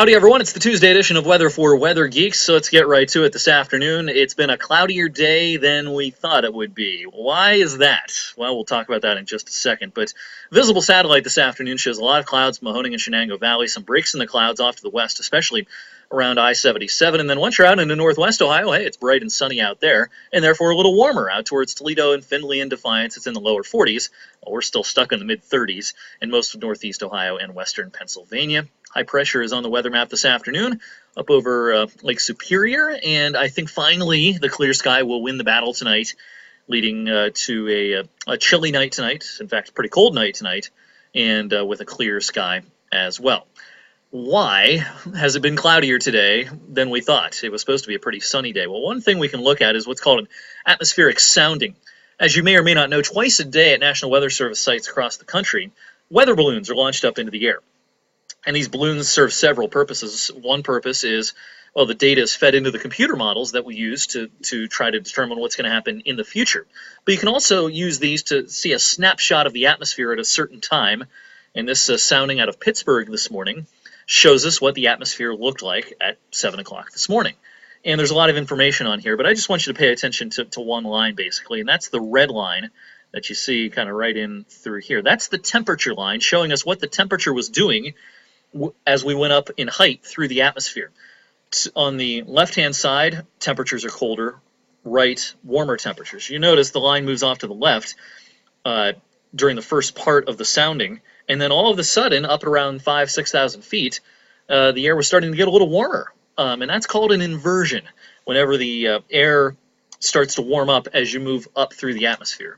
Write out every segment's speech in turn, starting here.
Howdy everyone, it's the Tuesday edition of Weather for Weather Geeks, so let's get right to it this afternoon. It's been a cloudier day than we thought it would be. Why is that? Well, we'll talk about that in just a second, but visible satellite this afternoon shows a lot of clouds in Mahoning and Shenango Valley, some breaks in the clouds off to the west, especially around I-77, and then once you're out into northwest Ohio, hey, it's bright and sunny out there, and therefore a little warmer out towards Toledo and Findlay and Defiance. It's in the lower 40s. Well, we're still stuck in the mid-30s in most of northeast Ohio and western Pennsylvania. High pressure is on the weather map this afternoon up over Lake Superior, and I think finally the clear sky will win the battle tonight, leading to a chilly night tonight, in fact, a pretty cold night tonight, and with a clear sky as well. Why has it been cloudier today than we thought? It was supposed to be a pretty sunny day. Well, one thing we can look at is what's called an atmospheric sounding. As you may or may not know, twice a day at National Weather Service sites across the country, weather balloons are launched up into the air. And these balloons serve several purposes. One purpose is, well, the data is fed into the computer models that we use to try to determine what's going to happen in the future. But you can also use these to see a snapshot of the atmosphere at a certain time. And this sounding out of Pittsburgh this morning shows us what the atmosphere looked like at 7 o'clock this morning. And there's a lot of information on here, but I just want you to pay attention to one line, basically, and that's the red line that you see kind of right in through here. That's the temperature line showing us what the temperature was doing as we went up in height through the atmosphere. On the left-hand side, temperatures are colder, right, warmer temperatures. You notice the line moves off to the left during the first part of the sounding, and then all of a sudden, up around 5,000 to 6,000 feet, the air was starting to get a little warmer, and that's called an inversion, whenever the air starts to warm up as you move up through the atmosphere.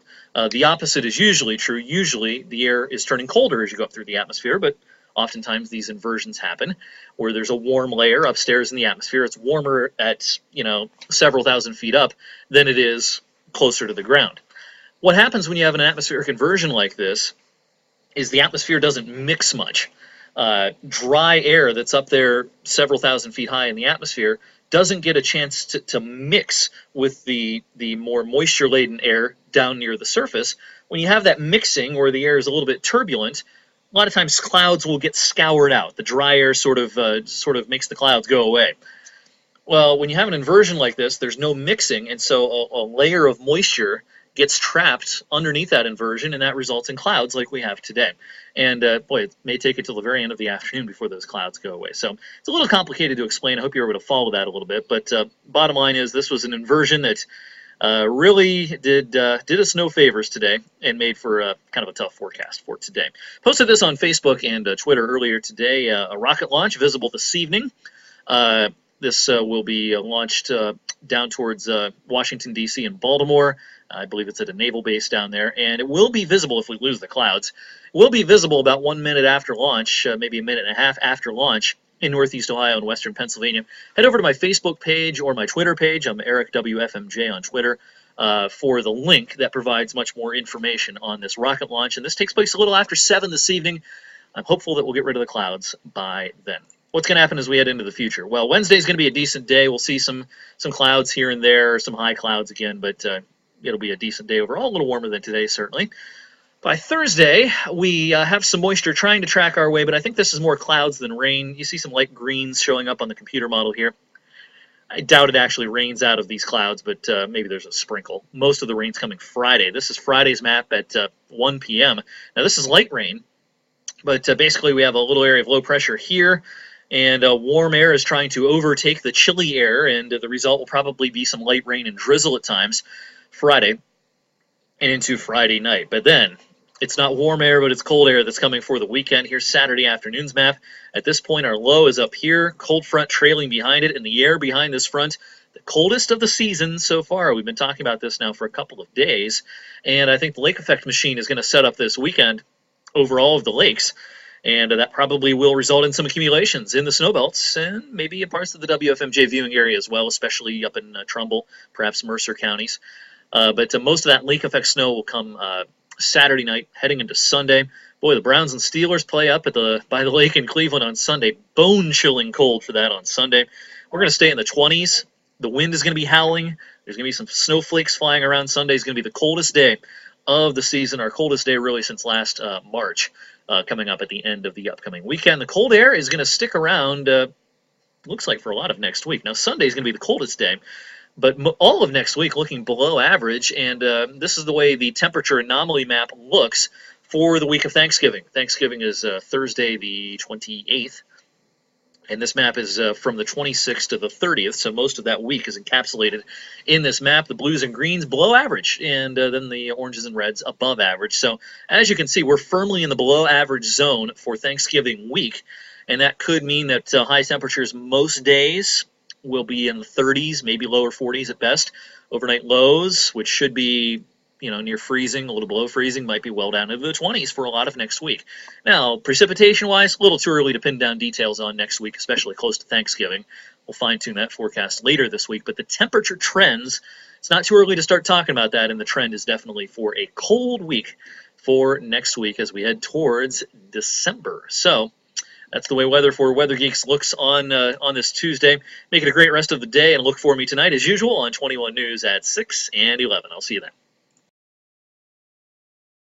The opposite is usually true. Usually, the air is turning colder as you go up through the atmosphere, but oftentimes these inversions happen where there's a warm layer upstairs in the atmosphere. It's warmer at, several thousand feet up than it is closer to the ground. What happens when you have an atmospheric inversion like this is the atmosphere doesn't mix much. Dry air that's up there several thousand feet high in the atmosphere doesn't get a chance to mix with the more moisture-laden air down near the surface. When you have that mixing where the air is a little bit turbulent, a lot of times clouds will get scoured out. The dry air sort of makes the clouds go away. Well, when you have an inversion like this, there's no mixing, and so a layer of moisture gets trapped underneath that inversion, and that results in clouds like we have today. And boy, it may take it till the very end of the afternoon before those clouds go away. So it's a little complicated to explain. I hope you're able to follow that a little bit. But bottom line is this was an inversion that really did us no favors today and made for kind of a tough forecast for today. Posted this on Facebook and Twitter earlier today. A rocket launch visible this evening. This will be launched down towards Washington, D.C. and Baltimore. I believe it's at a naval base down there, and it will be visible if we lose the clouds. It will be visible about 1 minute after launch, maybe a minute and a half after launch in northeast Ohio and western Pennsylvania. Head over to my Facebook page or my Twitter page. I'm Eric WFMJ on Twitter for the link that provides much more information on this rocket launch. And this takes place a little after 7 this evening. I'm hopeful that we'll get rid of the clouds by then. What's going to happen as we head into the future? Well, Wednesday is going to be a decent day. We'll see some clouds here and there, some high clouds again, but it'll be a decent day overall, a little warmer than today, certainly. By Thursday, we have some moisture trying to track our way, but I think this is more clouds than rain. You see some light greens showing up on the computer model here. I doubt it actually rains out of these clouds, but maybe there's a sprinkle. Most of the rain's coming Friday. This is Friday's map at 1 p.m. Now, this is light rain, but basically we have a little area of low pressure here, and warm air is trying to overtake the chilly air, and the result will probably be some light rain and drizzle at times Friday and into Friday night. But then it's not warm air, but it's cold air that's coming for the weekend. Here's Saturday afternoon's map. At this point, our low is up here, cold front trailing behind it, and the air behind this front, the coldest of the season so far. We've been talking about this now for a couple of days, and I think the lake effect machine is going to set up this weekend over all of the lakes, and that probably will result in some accumulations in the snowbelts and maybe in parts of the WFMJ viewing area as well, especially up in Trumbull, perhaps Mercer counties. But most of that lake effect snow will come Saturday night, heading into Sunday. Boy, the Browns and Steelers play up by the lake in Cleveland on Sunday. Bone-chilling cold for that on Sunday. We're going to stay in the 20s. The wind is going to be howling. There's going to be some snowflakes flying around. Sunday is going to be the coldest day of the season, our coldest day really since last March. coming up at the end of the upcoming weekend. The cold air is going to stick around, looks like, for a lot of next week. Now, Sunday is going to be the coldest day, but all of next week looking below average, and this is the way the temperature anomaly map looks for the week of Thanksgiving. Thanksgiving is Thursday the 28th, and this map is from the 26th to the 30th, so most of that week is encapsulated in this map. The blues and greens below average, and then the oranges and reds above average. So as you can see, we're firmly in the below average zone for Thanksgiving week, and that could mean that high temperatures most days will be in the 30s, maybe lower 40s at best. Overnight lows, which should be near freezing, a little below freezing, might be well down into the 20s for a lot of next week. Now, precipitation-wise, a little too early to pin down details on next week, especially close to Thanksgiving. We'll fine-tune that forecast later this week, but the temperature trends, it's not too early to start talking about that, and the trend is definitely for a cold week for next week as we head towards December. So that's the way weather for Weather Geeks looks on this Tuesday. Make it a great rest of the day, and look for me tonight, as usual, on 21 News at 6 and 11. I'll see you then.